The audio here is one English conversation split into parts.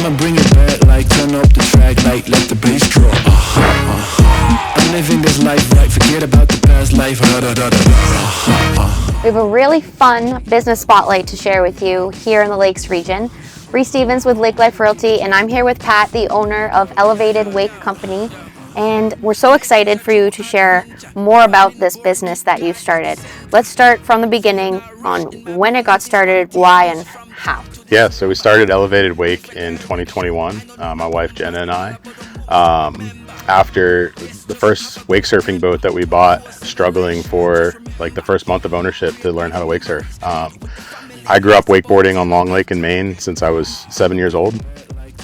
I'ma bring it back, like turn up the track, like let the bass drop. I'm living this life right, forget about the past life. We have a really fun business spotlight to share with you here in the Lakes region. Brie Stephens with Lake Life Realty, and I'm here with Pat, the owner of Elevated Wake Company. And we're so excited for you to share more about this business that you've started. Let's start from the beginning on when it got started, why, and how. Yeah, so we started Elevated Wake in 2021, my wife Jenna and I. After the first wake surfing boat that we bought, struggling for like the first month of ownership to learn how to wake surf. I grew up wakeboarding on Long Lake in Maine since I was 7 years old.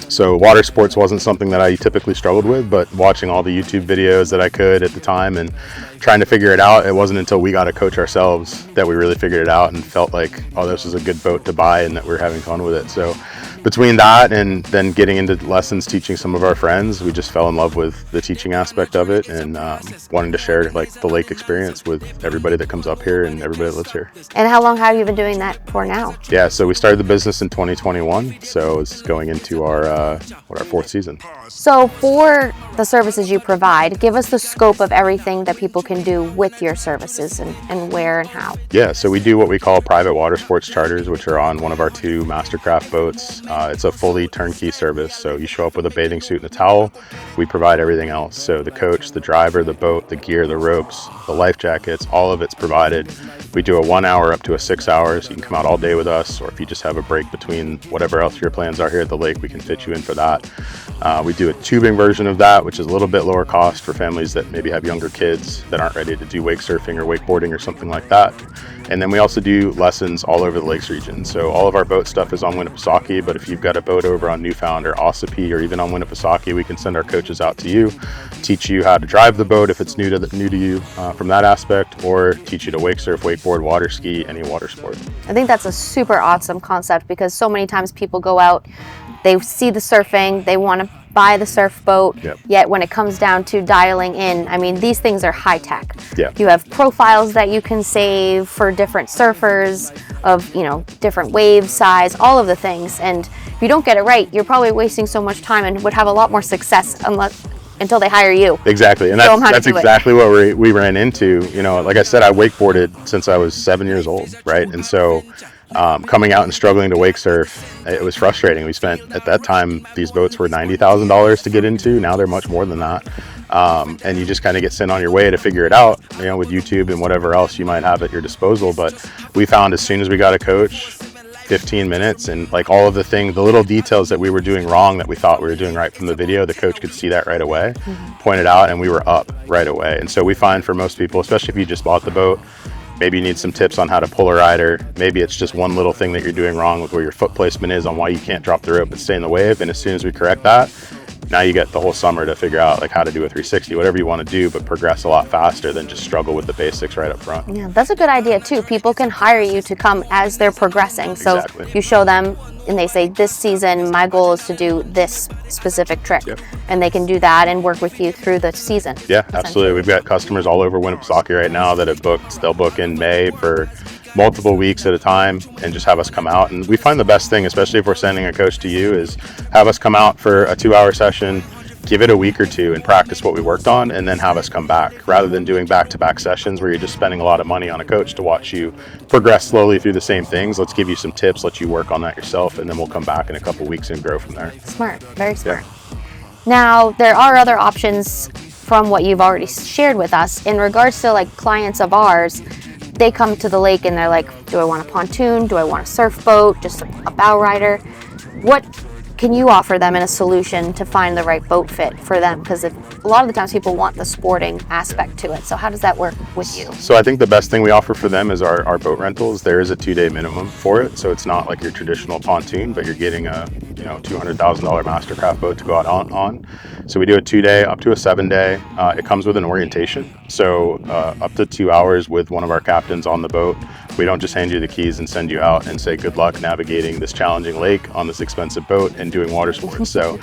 So water sports wasn't something that I typically struggled with, but watching all the YouTube videos that I could at the time and trying to figure it out, it wasn't until we got a coach ourselves that we really figured it out and felt like, oh, this is a good boat to buy and that we're having fun with it. So between that and then getting into lessons, teaching some of our friends, we just fell in love with the teaching aspect of it and wanting to share like the lake experience with everybody that comes up here and everybody that lives here. And how long have you been doing that for now? Yeah, so we started the business in 2021, so it's going into our fourth season. So for the services you provide, give us the scope of everything that people can do with your services and where and how. Yeah, so we do what we call private water sports charters, which are on one of our 2 Mastercraft boats. It's a fully turnkey service, so you show up with a bathing suit and a towel. We provide everything else. So the coach, the driver, the boat, the gear, the ropes, the life jackets, all of it's provided. We do a 1 hour up to a 6 hours. You can come out all day with us, or if you just have a break between whatever else your plans are here at the lake, we can fit you in for that. We do a tubing version of that, which is a little bit lower cost for families that maybe have younger kids that aren't ready to do wake surfing or wakeboarding or something like that. And then we also do lessons all over the Lakes region. So all of our boat stuff is on Winnipesaukee, but if you've got a boat over on Newfound or Ossipee or even on Winnipesaukee, we can send our coaches out to you, teach you how to drive the boat if it's new to you from that aspect, or teach you to wake surf, wakeboard, water ski, any water sport. I think that's a super awesome concept because so many times people go out, they see the surfing, they want to buy the surf boat, yet when it comes down to dialing in, I mean, these things are high tech. You have profiles that you can save for different surfers of, different wave size, all of the things. And if you don't get it right, you're probably wasting so much time and would have a lot more success until they hire you. Exactly, and that's exactly what we ran into. Like I said, I wakeboarded since I was 7 years old, right? And so coming out and struggling to wake surf, it was frustrating. We spent, at that time, these boats were $90,000 to get into. Now they're much more than that. And you just kind of get sent on your way to figure it out, with YouTube and whatever else you might have at your disposal. But we found as soon as we got a coach, 15 minutes, and like all of the little details that we were doing wrong that we thought we were doing right from the video, the coach could see that right away, point it out, and we were up right away. And so we find for most people, especially if you just bought the boat, maybe you need some tips on how to pull a rider. Maybe it's just one little thing that you're doing wrong with where your foot placement is on why you can't drop the rope and stay in the wave. And as soon as we correct that, now you get the whole summer to figure out like how to do a 360, whatever you want to do, but progress a lot faster than just struggle with the basics right up front. Yeah, that's a good idea too. People can hire you to come as they're progressing. So you show them and they say, this season, my goal is to do this specific trick. And they can do that and work with you through the season. Yeah, absolutely. We've got customers all over Winnipesaukee right now that have booked. They'll book in May for multiple weeks at a time and just have us come out. And we find the best thing, especially if we're sending a coach to you, is have us come out for a 2-hour session, give it a week or two and practice what we worked on, and then have us come back, rather than doing back-to-back sessions where you're just spending a lot of money on a coach to watch you progress slowly through the same things. Let's give you some tips, let you work on that yourself, and then we'll come back in a couple weeks and grow from there. Smart, very smart. Now, there are other options from what you've already shared with us in regards to like clients of ours. They come to the lake and they're like, do I want a pontoon? Do I want a surf boat? Just a bow rider? What can you offer them in a solution to find the right boat fit for them? Because a lot of the times people want the sporting aspect to it. So how does that work with you? So I think the best thing we offer for them is our boat rentals. There is a 2-day minimum for it. So it's not like your traditional pontoon, but you're getting a $200,000 Mastercraft boat to go out on. So we do a 2-day up to a 7-day. It comes with an orientation. So up to 2 hours with one of our captains on the boat. We don't just hand you the keys and send you out and say, good luck navigating this challenging lake on this expensive boat and doing water sports. So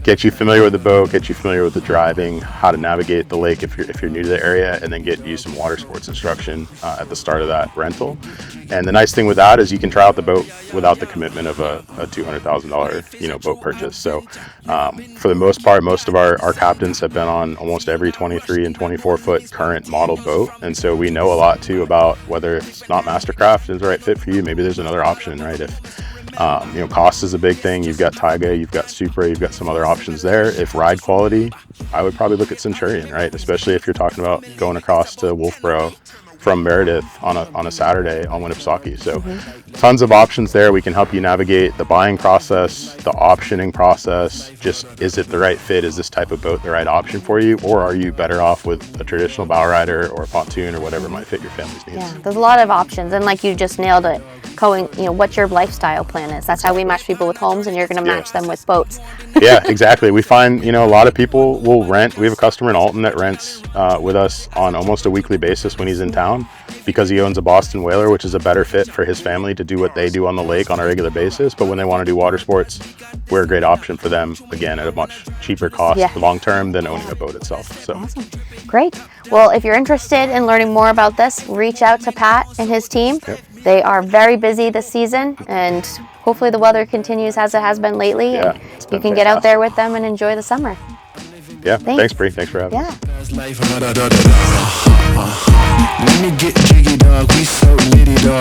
get you familiar with the boat, get you familiar with the driving, how to navigate the lake if you're new to the area, and then get you some water sports instruction at the start of that rental. And the nice thing with that is you can try out the boat without the commitment of a $200,000 boat purchase. So for the most part, most of our captains have been on almost every 23 and 24 foot current model boat, and so we know a lot too about whether it's not Mastercraft is the right fit for you. Maybe there's another option, right? If cost is a big thing. You've got Taiga, you've got Supra, you've got some other options there. If ride quality, I would probably look at Centurion, right? Especially if you're talking about going across to Wolfboro from Meredith on a Saturday on Winnipesaukee. So tons of options there. We can help you navigate the buying process, the optioning process. Just, is it the right fit? Is this type of boat the right option for you? Or are you better off with a traditional bow rider or a pontoon or whatever might fit your family's needs? Yeah, there's a lot of options. And like you just nailed it, going, what your lifestyle plan is. That's how we match people with homes, and you're going to match them with boats. Yeah, exactly. We find, a lot of people will rent. We have a customer in Alton that rents with us on almost a weekly basis when he's in town, because he owns a Boston Whaler, which is a better fit for his family to do what they do on the lake on a regular basis. But when they want to do water sports, we're a great option for them, again, at a much cheaper cost long term than owning a boat itself. So awesome. Great. Well, if you're interested in learning more about this, reach out to Pat and his team. Yep. They are very busy this season, and hopefully the weather continues as it has been lately. Yeah, and you can get out there with them and enjoy the summer. Yeah, thanks, Brie. Thanks for having me. Yeah. Let me get jiggy, dog. We so litty, dog.